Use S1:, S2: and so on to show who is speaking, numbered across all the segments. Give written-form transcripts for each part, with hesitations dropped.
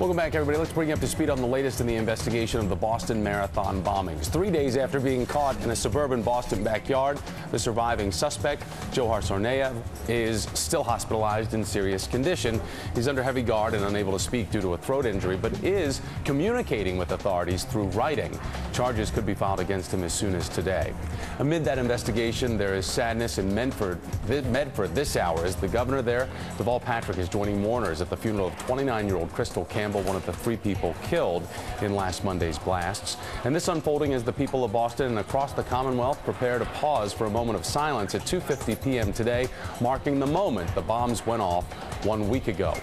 S1: Welcome back, everybody. Let's bring you up to speed on the latest in the investigation of the Boston Marathon bombings. 3 days after being caught in a suburban Boston backyard, the surviving suspect, Johar Tsarnaev, is still hospitalized in serious condition. He's under heavy guard and unable to speak due to a throat injury, but is communicating with authorities through writing. Charges could be filed against him as soon as today. Amid that investigation, there is sadness in Medford this hour as the governor there, Deval Patrick, is joining mourners at the funeral of 29-year-old Crystal Campbell, one of the 3 people killed in last Monday's blasts. And this unfolding as the people of Boston and across the Commonwealth prepare to pause for a moment of silence at 2:50 p.m. today, marking the moment the bombs went off 1 week ago.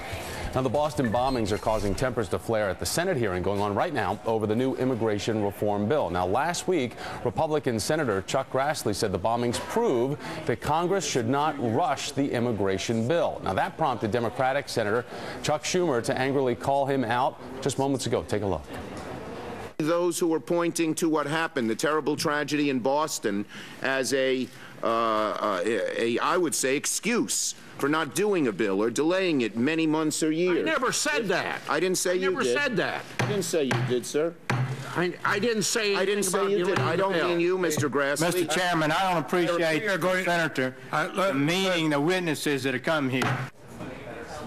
S1: Now, the Boston bombings are causing tempers to flare at the Senate hearing going on right now over the new immigration reform bill. Now, last week, Republican Senator Chuck Grassley said the bombings prove that Congress should not rush the immigration bill. Now, that prompted Democratic Senator Chuck Schumer to angrily call him out just moments ago. Take a look.
S2: Those who are pointing to what happened, the terrible tragedy in Boston, as I would say, excuse for not doing a bill or delaying it many months or years.
S3: I never said that.
S2: I didn't say you did.
S3: I never said that.
S2: I didn't say you did, sir.
S3: I didn't say anything.
S2: I didn't say you did. I don't mean you, Mr. Grassley.
S4: Mr. Chairman, I don't appreciate the Senator demeaning the witnesses that have come here.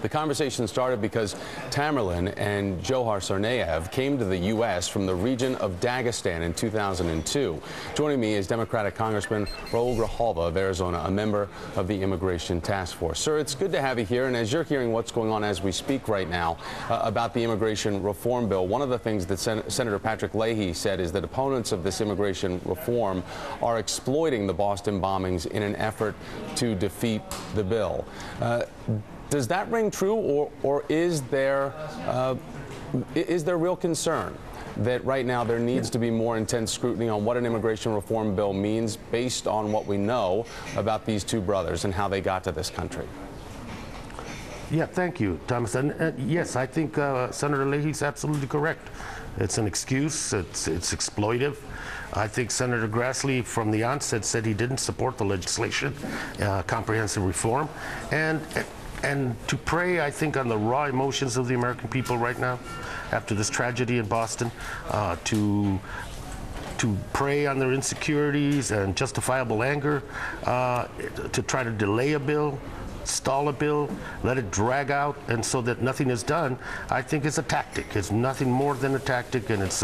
S1: The conversation started because Tamerlan and Johar Tsarnaev came to the U.S. from the region of Dagestan in 2002. Joining me is Democratic Congressman Raul Grijalva of Arizona, a member of the Immigration Task Force. Sir, it's good to have you here. And as you're hearing what's going on as we speak right now about the immigration reform bill, one of the things that Senator Patrick Leahy said is that opponents of this immigration reform are exploiting the Boston bombings in an effort to defeat the bill. Does that ring true, or is there real concern that right now there needs to be more intense scrutiny on what an immigration reform bill means based on what we know about these 2 brothers and how they got to this country?
S5: Yeah, thank you, Thomas. And yes, I think Senator Leahy's absolutely correct. It's an excuse. It's exploitive. I think Senator Grassley from the onset said he didn't support the legislation, comprehensive reform, and to prey, I think, on the raw emotions of the American people right now, after this tragedy in Boston, to prey on their insecurities and justifiable anger, to try to delay a bill, stall a bill, let it drag out, and so that nothing is done, I think is a tactic. It's nothing more than a tactic, and it's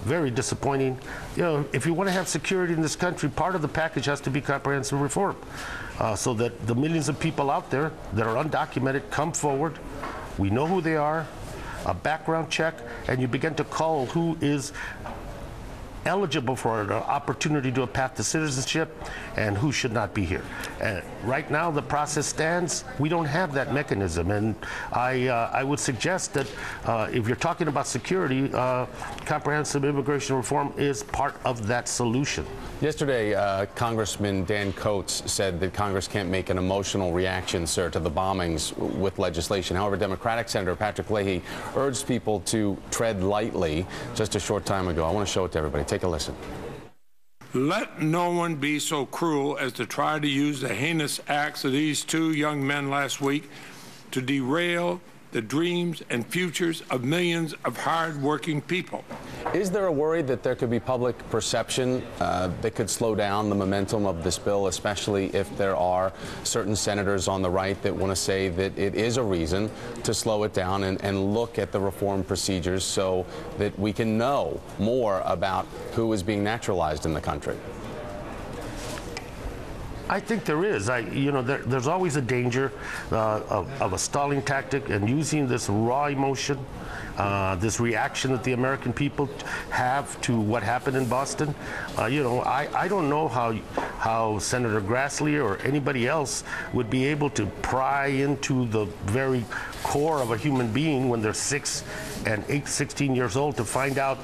S5: very disappointing. You know, if you want to have security in this country, part of the package has to be comprehensive reform, so that the millions of people out there that are undocumented come forward. We know who they are, a background check, and you begin to call who is eligible for an opportunity to a path to citizenship and who should not be here. And right now, the process stands. We don't have that mechanism, and I would suggest that if you're talking about security, comprehensive immigration reform is part of that solution.
S1: Yesterday, Congressman Dan Coates said that Congress can't make an emotional reaction, sir, to the bombings with legislation. However, Democratic Senator Patrick Leahy urged people to tread lightly just a short time ago. I want to show it to everybody. Take a listen.
S6: Let no one be so cruel as to try to use the heinous acts of these 2 young men last week to derail the dreams and futures of millions of hard-working people.
S1: Is there a worry that there could be public perception that could slow down the momentum of this bill, especially if there are certain senators on the right that want to say that it is a reason to slow it down and look at the reform procedures so that we can know more about who is being naturalized in the country?
S5: I think there is. There's always a danger of a stalling tactic and using this raw emotion, this reaction that the American people have to what happened in Boston. I don't know how Senator Grassley or anybody else would be able to pry into the very core of a human being when they're 6 and 16 years old to find out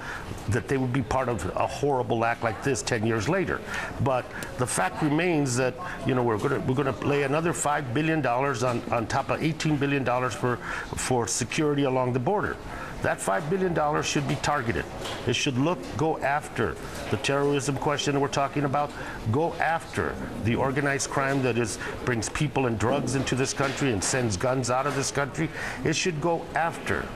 S5: that they would be part of a horrible act like this 10 years later. But the fact remains that we're going to lay another $5 billion on top of $18 billion for security along the border. That $5 billion should be targeted. It should go after the terrorism question that we're talking about, go after the organized crime that brings people and drugs into this country and sends guns out of this country. It should go after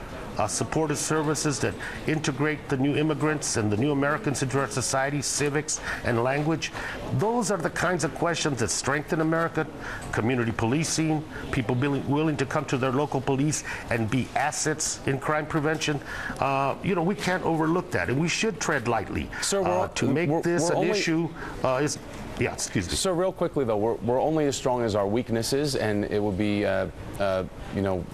S5: supportive services that integrate the new immigrants and the new Americans into our society, civics and language. Those are the kinds of questions that strengthen America. Community policing, people willing to come to their local police and be assets in crime prevention. You know, we can't overlook that, and we should tread lightly.
S1: Sir,
S5: to make this an issue is... Yeah, excuse me.
S1: Sir, real quickly, though, we're only as strong as our weaknesses, and it would be, you know,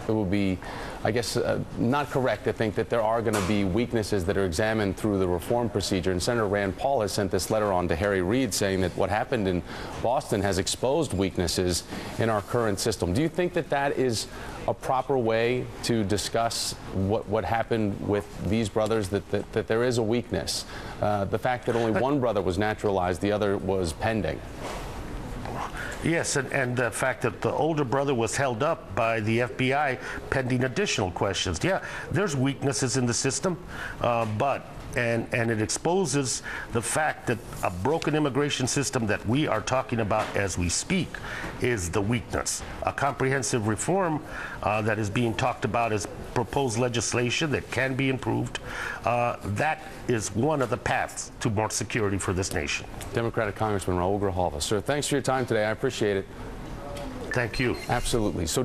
S1: it would be, I guess, not correct to think that there are going to be weaknesses that are examined through the reform procedure. And Senator Rand Paul has sent this letter on to Harry Reid saying that what happened in Boston has exposed weaknesses in our current system. Do you think that that is a proper way to discuss what happened with these brothers, that there is a weakness? The fact that only one brother was naturalized, the other was pending.
S5: Yes, and the fact that the older brother was held up by the FBI pending additional questions. Yeah, there's weaknesses in the system, and it exposes the fact that a broken immigration system that we are talking about as we speak is the weakness. A comprehensive reform that is being talked about as proposed legislation that can be improved, that is one of the paths to more security for this nation.
S1: Democratic Congressman Raul Grijalva. Sir, thanks for your time today. I appreciate it.
S5: Thank you.
S1: Absolutely. So,